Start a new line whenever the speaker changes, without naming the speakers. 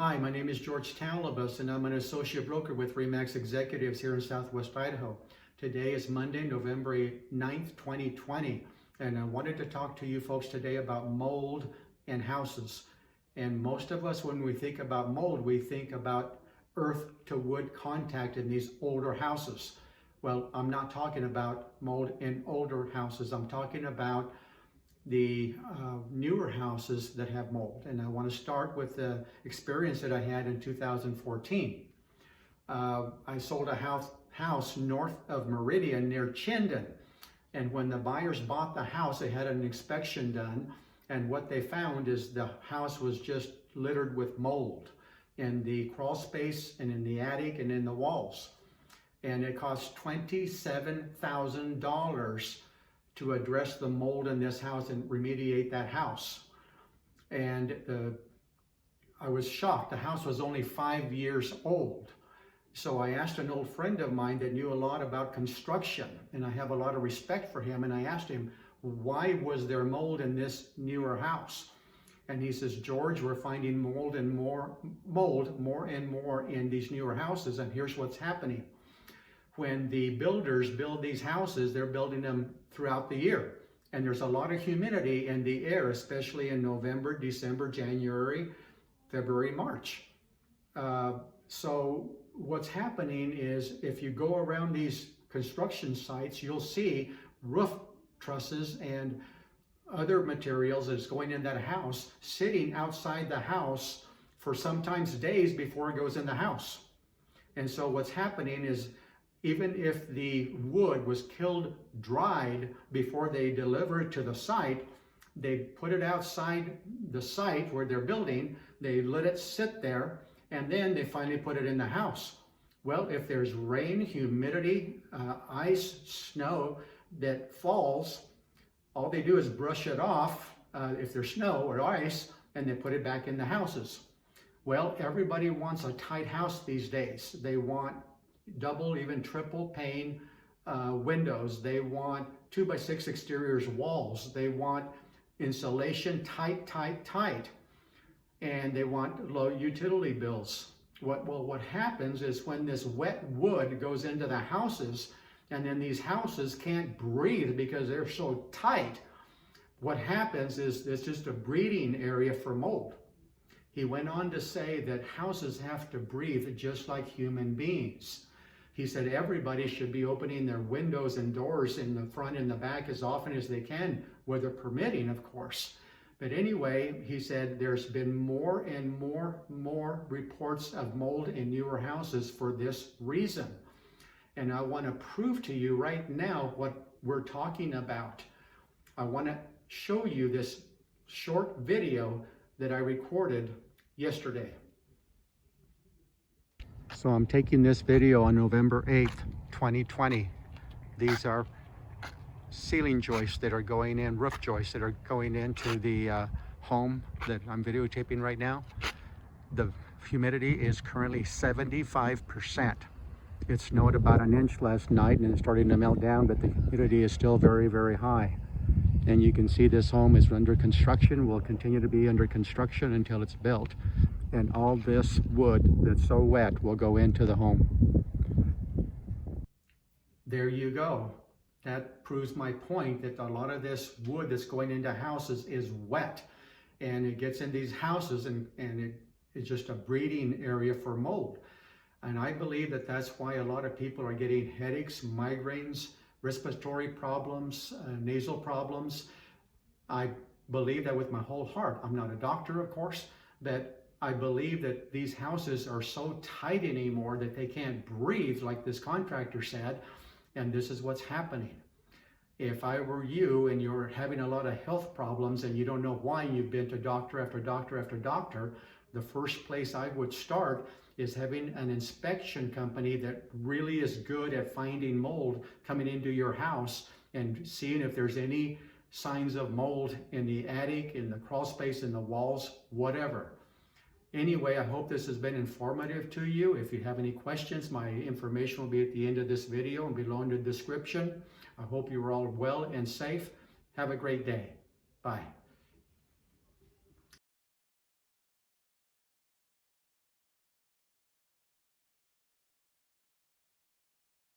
Hi, my name is George Tallabas, and I'm an associate broker with RE/MAX Executives here in Southwest Idaho. Today is Monday, November 9th, 2020, and I wanted to talk to you folks today about mold in houses. And most of us, when we think about mold, we think about earth to wood contact in these older houses. Well, I'm not talking about mold in older houses. I'm talking about the newer houses that have mold. And I want to start with the experience that I had in 2014. I sold a house north of Meridian near Chinden. And when the buyers bought the house, they had an inspection done. And what they found is the house was just littered with mold in the crawl space and in the attic and in the walls. And it cost $27,000 to address the mold in this house and remediate that house. And I was shocked. The house was only 5 years old. So I asked an old friend of mine that knew a lot about construction, and I have a lot of respect for him, and I asked him, why was there mold in this newer house? And he says, George, we're finding mold more and more in these newer houses, and here's what's happening. When the builders build these houses, they're building them throughout the year. And there's a lot of humidity in the air, especially in November, December, January, February, March. So what's happening is if you go around these construction sites, you'll see roof trusses and other materials that's going in that house sitting outside the house for sometimes days before it goes in the house. And so what's happening is even if the wood was dried before they deliver it to the site, they put it outside the site where they're building, they let it sit there, and then they finally put it in the house. Well, if there's rain, humidity, ice, snow that falls, all they do is brush it off if there's snow or ice, and they put it back in the houses. Well, everybody wants a tight house these days. They want double, even triple pane windows. They want 2x6 exteriors walls. They want insulation tight. And they want low utility bills. What happens is when this wet wood goes into the houses, and then these houses can't breathe because they're so tight, what happens is it's just a breeding area for mold. He went on to say that houses have to breathe just like human beings. He said everybody should be opening their windows and doors in the front and the back as often as they can, weather permitting, of course. But anyway, he said there's been more and more reports of mold in newer houses for this reason. And I want to prove to you right now what we're talking about. I want to show you this short video that I recorded yesterday. So I'm taking this video on November 8th, 2020. These are ceiling joists that are going in, roof joists that are going into the home that I'm videotaping right now. The humidity is currently 75%. It snowed about an inch last night and it's starting to melt down, but the humidity is still very, very high. And you can see this home is under construction, will continue to be under construction until it's built. And all this wood that's so wet will go into the home. There you go. That proves my point that a lot of this wood that's going into houses is wet. And it gets in these houses and it's just a breeding area for mold. And I believe that that's why a lot of people are getting headaches, migraines, respiratory problems, nasal problems. I believe that with my whole heart. I'm not a doctor, of course, but I believe that these houses are so tight anymore that they can't breathe, like this contractor said, and this is what's happening. If I were you and you're having a lot of health problems and you don't know why, you've been to doctor after doctor after doctor, the first place I would start is having an inspection company that really is good at finding mold coming into your house and seeing if there's any signs of mold in the attic, in the crawl space, in the walls, whatever. Anyway, I hope this has been informative to you. If you have any questions, my information will be at the end of this video and below in the description. I hope you are all well and safe. Have a great day. Bye.